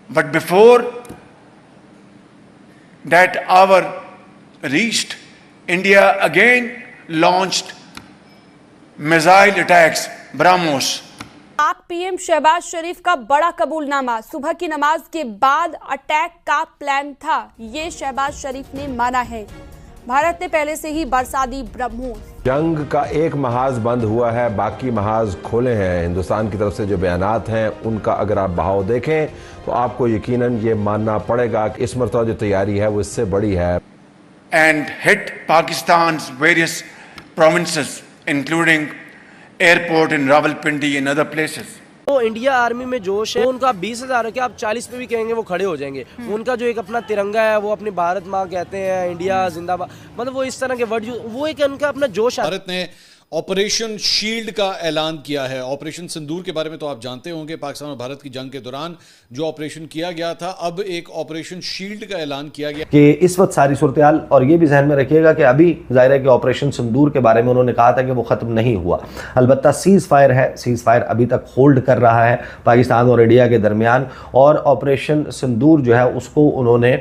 But before that hour reached, India again launched missile attacks, BrahMos. पाक PM Shahbaz शरीफ का बड़ा कबूलनामा, सुबह की नमाज के बाद अटैक का प्लान था, ये शहबाज शरीफ ने माना है। भारत ने पहले से ही बरसा दी ब्रह्मोस। जंग का एक महाज बंद हुआ है, बाकी महाज खोले हैं। हिंदुस्तान की तरफ से जो बयानात हैं उनका अगर आप बहाव देखें तो आपको यकीनन ये मानना पड़ेगा कि इस मरतबा जो तैयारी है वो इससे बड़ी है। And hit Pakistan's various provinces, including airport in Rawalpindi and other places. तो इंडिया आर्मी में जोश है, उनका 20,000 है कि आप 40 पे भी कहेंगे वो खड़े हो जाएंगे। उनका जो एक अपना तिरंगा है वो अपनी भारत माँ कहते हैं, इंडिया जिंदाबाद, मतलब वो इस तरह के वर्ड, वो एक उनका अपना जोश है। भारत ने ऑपरेशन शील्ड का ऐलान किया है। ऑपरेशन सिंदूर के बारे में तो आप जानते होंगे, पाकिस्तान और भारत की जंग के दौरान जो ऑपरेशन किया गया था, अब एक ऑपरेशन शील्ड का ऐलान किया गया कि इस वक्त सारी सूरत हाल, और ये भी जहन में रखिएगा कि अभी जाहिर है कि ऑपरेशन सिंदूर के बारे में उन्होंने कहा था कि वो खत्म नहीं हुआ। अलबत्ता सीज फायर है, सीज फायर अभी तक होल्ड कर रहा है पाकिस्तान और इंडिया के दरमियान, और ऑपरेशन सिंदूर जो है उसको उन्होंने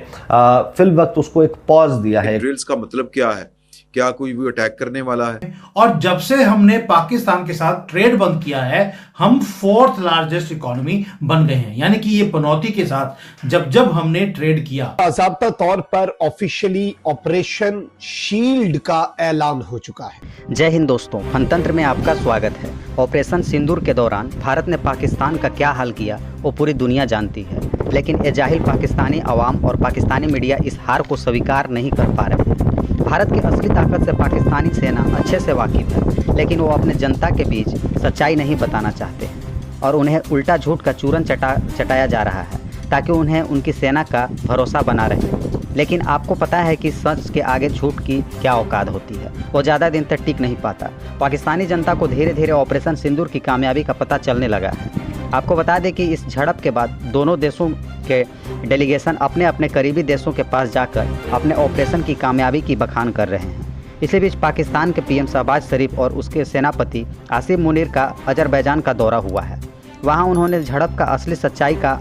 फिल वक्त उसको एक पॉज दिया है। ड्रिल्स का मतलब क्या है? क्या कोई भी अटैक करने वाला है? और जब से हमने पाकिस्तान के साथ ट्रेड बंद किया है, हम 4th लार्जेस्ट इकोनॉमी बन गए हैं। यानी कि ये पनौती के साथ जब हमने ट्रेड किया। बाकायदा तौर पर ऑफिशियली ऑपरेशन शील्ड का ऐलान हो चुका है। जय हिंद दोस्तों, फनतंत्र में आपका स्वागत है। ऑपरेशन सिंदूर के दौरान भारत ने पाकिस्तान का क्या हाल किया वो पूरी दुनिया जानती है, लेकिन ये जाहिल पाकिस्तानी अवाम और पाकिस्तानी मीडिया इस हार को स्वीकार नहीं कर पा रहे। भारत की असली ताकत से पाकिस्तानी सेना अच्छे से वाकिफ है, लेकिन वो अपने जनता के बीच सच्चाई नहीं बताना चाहते हैं और उन्हें उल्टा झूठ का चूरन चटाया जा रहा है ताकि उन्हें उनकी सेना का भरोसा बना रहे। लेकिन आपको पता है कि सच के आगे झूठ की क्या औकात होती है, वो ज़्यादा दिन तक टिक नहीं पाता। पाकिस्तानी जनता को धीरे धीरे ऑपरेशन सिंदूर की कामयाबी का पता चलने लगा है। आपको बता दें कि इस झड़प के बाद दोनों देशों के डेलीगेशन अपने अपने करीबी देशों के पास जाकर अपने ऑपरेशन की कामयाबी की बखान कर रहे हैं। इसी बीच पाकिस्तान के पीएम शहबाज शरीफ और उसके सेनापति आसिफ मुनीर का अजरबैजान का दौरा हुआ है। वहां उन्होंने झड़प का असली सच्चाई का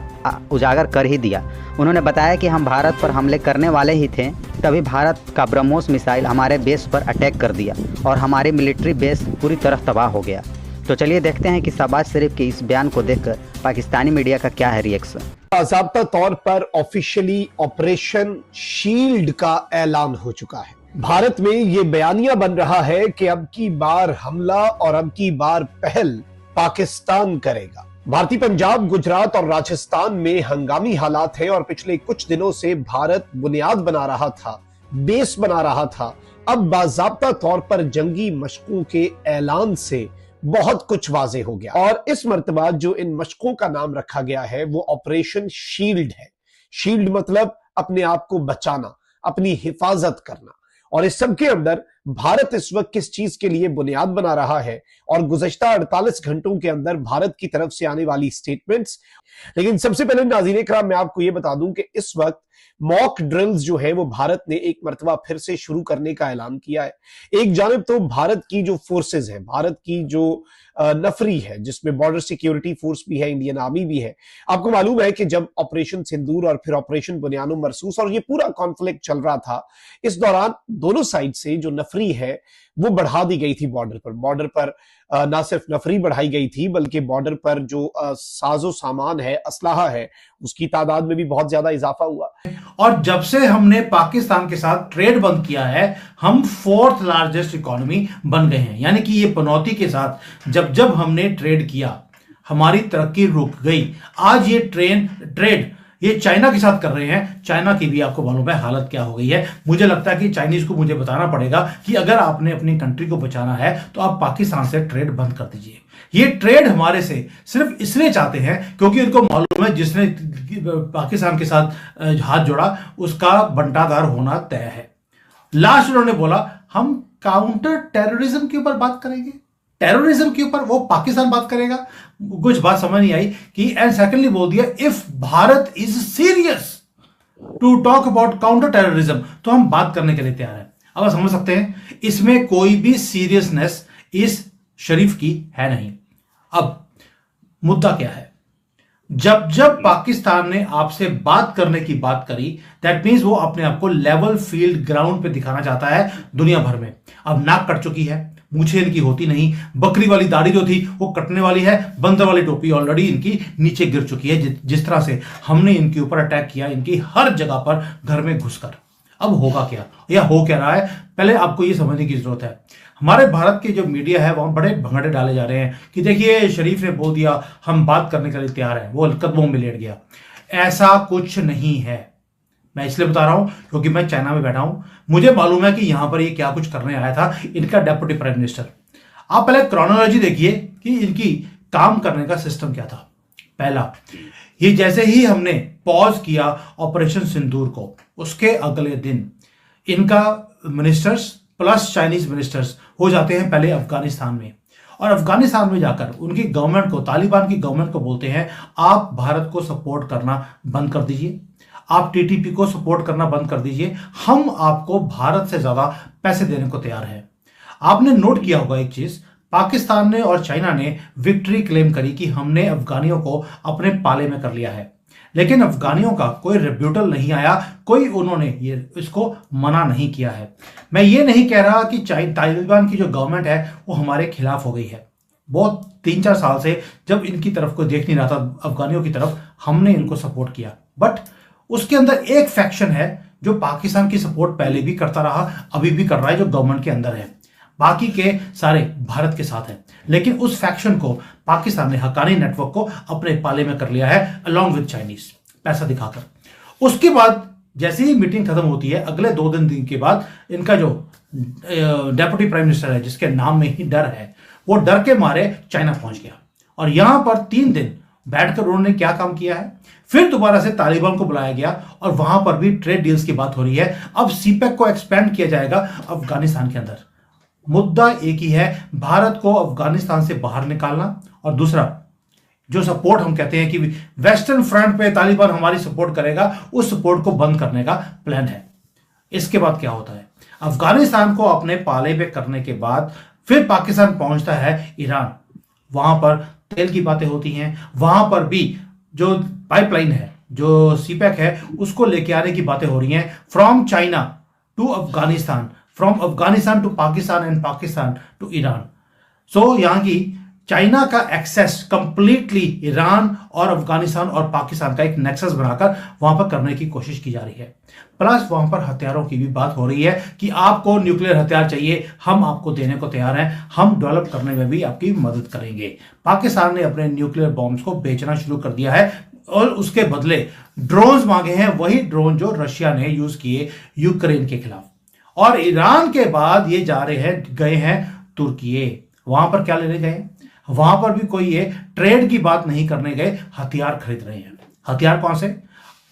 उजागर कर ही दिया। उन्होंने बताया कि हम भारत पर हमले करने वाले ही थे, तभी भारत का ब्रह्मोस मिसाइल हमारे बेस पर अटैक कर दिया और हमारी मिलिट्री बेस पूरी तरह तबाह हो गया। तो चलिए देखते हैं कि शहबाज शरीफ के इस बयान को देखकर पाकिस्तानी मीडिया का क्या है रिएक्शन। बाकायदा तौर पर ऑफिशियली ऑपरेशन शील्ड का ऐलान हो चुका है। भारत में ये बयानिया बन रहा है कि अब की बार हमला और अब की बार पहल पाकिस्तान करेगा। भारतीय पंजाब, गुजरात और राजस्थान में हंगामी हालात हैं और पिछले कुछ दिनों से भारत बुनियाद बना रहा था, बेस बना रहा था। अब बाकायदा तौर पर जंगी मशकों के ऐलान से बहुत कुछ वाजे हो गया और इस मर्तबा जो इन मशकों का नाम रखा गया है वो ऑपरेशन शील्ड है। शील्ड मतलब अपने आप को बचाना, अपनी हिफाजत करना। और इस सब के अंदर भारत इस वक्त किस चीज के लिए बुनियाद बना रहा है और गुज़श्ता 48 घंटों के अंदर भारत की तरफ से आने वाली स्टेटमेंट्स। लेकिन सबसे पहले नाज़रीन इकराम, मैं आपको यह बता दूं कि इस वक्त मॉक ड्रिल्स जो है वो भारत ने एक मरतबा फिर से शुरू करने का ऐलान किया है। एक जानिब तो भारत की जो फोर्सेस हैं, भारत की जो नफरी है, जिसमें बॉर्डर सिक्योरिटी फोर्स भी है, इंडियन आर्मी भी है। आपको मालूम है कि जब ऑपरेशन सिंदूर और फिर ऑपरेशन बुनियानो मरसूस और ये पूरा कॉन्फ्लिक्ट चल रहा था, इस दौरान दोनों साइड से जो नफरी है वो बढ़ा दी गई थी बॉर्डर पर ना सिर्फ नफरी बढ़ाई गई थी बल्कि बॉर्डर पर जो साजो सामान है, असलाहा है, उसकी तादाद में भी बहुत ज्यादा इजाफा हुआ। और जब से हमने पाकिस्तान के साथ ट्रेड बंद किया है, हम 4th लार्जेस्ट इकोनॉमी बन गए हैं। यानी कि ये पनौती के साथ जब हमने ट्रेड किया, हमारी तरक्की रुक गई। आज ये ट्रेड ये चाइना के साथ कर रहे हैं। चाइना की भी आपको मालूम है हालत क्या हो गई है। मुझे लगता है कि चाइनीज को मुझे बताना पड़ेगा कि अगर आपने अपनी कंट्री को बचाना है तो आप पाकिस्तान से ट्रेड बंद कर दीजिए। ये ट्रेड हमारे से सिर्फ इसलिए चाहते हैं क्योंकि उनको मालूम है जिसने पाकिस्तान के साथ हाथ जोड़ा उसका बंटाधार होना तय है। लास्ट उन्होंने बोला हम काउंटर टेररिज्म के ऊपर बात करेंगे, टेररिज्म के ऊपर वो पाकिस्तान बात करेगा। कुछ बात समझ नहीं आई कि एंड सेकेंडली बोल दिया if Bharat is serious to talk about counter terrorism, तो हम बात करने के लिए तैयार हैं। अब समझ सकते हैं इसमें कोई भी सीरियसनेस इस शरीफ की है नहीं। अब मुद्दा क्या है? जब जब पाकिस्तान ने आपसे बात करने की बात करी, दैट मीन्स वो अपने आप को लेवल फील्ड ग्राउंड पे दिखाना चाहता है दुनिया भर में। अब नाक कट चुकी है, मूछें इनकी होती नहीं, बकरी वाली दाढ़ी जो थी वो कटने वाली है, बंदर वाली टोपी ऑलरेडी इनकी नीचे गिर चुकी है, जिस तरह से हमने इनके ऊपर अटैक किया इनकी हर जगह पर घर में घुसकर। अब होगा क्या या हो क्या रहा है, पहले आपको ये समझने की जरूरत है। हमारे भारत के जो मीडिया है वहां बड़े भंगड़े डाले जा रहे हैं कि देखिए शरीफ ने बोल दिया हम बात करने के लिए तैयार है, वो कदमों में लेट गया। ऐसा कुछ नहीं है। मैं इसलिए बता रहा हूं क्योंकि मैं चाइना में बैठा हूं, मुझे मालूम है कि यहां पर ये क्या कुछ करने आया था इनका डेप्यूटी प्राइम मिनिस्टर। आप पहले क्रोनोलॉजी देखिए कि इनकी काम करने का सिस्टम क्या था। पहला, ये जैसे ही हमने पॉज किया ऑपरेशन सिंदूर को, उसके अगले दिन इनका मिनिस्टर्स प्लस चाइनीज मिनिस्टर्स हो जाते हैं पहले अफगानिस्तान में, और अफगानिस्तान में जाकर उनकी गवर्नमेंट को, तालिबान की गवर्नमेंट को बोलते हैं आप भारत को सपोर्ट करना बंद कर दीजिए, आप टीटीपी को सपोर्ट करना बंद कर दीजिए, हम आपको भारत से ज्यादा पैसे देने को तैयार है। आपने नोट किया होगा एक चीज, पाकिस्तान ने और चाइना ने विक्ट्री क्लेम करी कि हमने अफगानियों को अपने पाले में कर लिया है, लेकिन अफगानियों का कोई रिब्यूटल नहीं आया, कोई उन्होंने ये इसको मना नहीं किया है। मैं ये नहीं कह रहा कि तालिबान की जो गवर्नमेंट है वो हमारे खिलाफ हो गई है। बहुत 3-4 साल से जब इनकी तरफ को देख नहीं रहा था अफगानियों की तरफ, हमने इनको सपोर्ट किया, बट उसके अंदर एक फैक्शन है जो पाकिस्तान की सपोर्ट पहले भी करता रहा, अभी भी कर रहा है, जो गवर्नमेंट के अंदर है, बाकी के सारे भारत के साथ हैं। लेकिन उस फैक्शन को पाकिस्तान ने हक्कानी नेटवर्क को अपने पाले में कर लिया है अलॉन्ग विद चाइनीज, पैसा दिखाकर। उसके बाद जैसे ही मीटिंग खत्म होती है, अगले 2 दिन के बाद इनका जो डेप्यूटी प्राइम मिनिस्टर है, जिसके नाम में ही डर है, वो डर के मारे चाइना पहुंच गया, और यहां पर 3 दिन बैठकर उन्होंने क्या काम किया है। फिर दोबारा से तालिबान को बुलाया गया और वहां पर भी ट्रेड डील्स की बात हो रही है। अब सीपेक को एक्सपेंड किया जाएगा अफगानिस्तान के अंदर। मुद्दा एक ही है, भारत को अफगानिस्तान से बाहर निकालना, और दूसरा जो सपोर्ट हम कहते हैं कि वेस्टर्न फ्रंट पे तालिबान हमारी सपोर्ट करेगा, उस सपोर्ट को बंद करने का प्लान है। इसके बाद क्या होता है, अफगानिस्तान को अपने पाले पे करने के बाद फिर पाकिस्तान पहुंचता है ईरान, वहां पर तेल की बातें होती हैं, वहां पर भी जो पाइपलाइन है, जो सीपेक है, उसको लेके आने की बातें हो रही हैं from China to Afghanistan, from Afghanistan to Pakistan and Pakistan to Iran. So यहां की चाइना का एक्सेस कंप्लीटली ईरान और अफगानिस्तान और पाकिस्तान का एक नेक्सस बनाकर वहां पर करने की कोशिश की जा रही है। प्लस वहां पर हथियारों की भी बात हो रही है कि आपको न्यूक्लियर हथियार चाहिए, हम आपको देने को तैयार हैं, हम डेवलप करने में भी आपकी मदद करेंगे। पाकिस्तान ने अपने न्यूक्लियर बॉम्ब्स को बेचना शुरू कर दिया है, और उसके बदले ड्रोन्स मांगे हैं, वही ड्रोन जो रशिया ने यूज किए यूक्रेन के खिलाफ। और ईरान के बाद ये गए हैं तुर्की। वहां पर क्या लेने गए, वहां पर भी कोई ये ट्रेड की बात नहीं करने गए, हथियार खरीद रहे हैं। हथियार कौन से,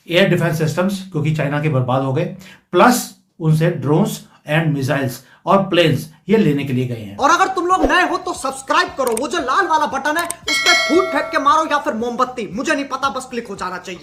एयर डिफेंस सिस्टम्स, क्योंकि चाइना के बर्बाद हो गए, प्लस उनसे ड्रोन्स एंड मिसाइल्स और प्लेन्स ये लेने के लिए गए हैं। और अगर तुम लोग नए हो तो सब्सक्राइब करो, वो जो लाल वाला बटन है उस पर फूट फेंक के मारो या फिर मोमबत्ती, मुझे नहीं पता, बस क्लिक हो जाना चाहिए।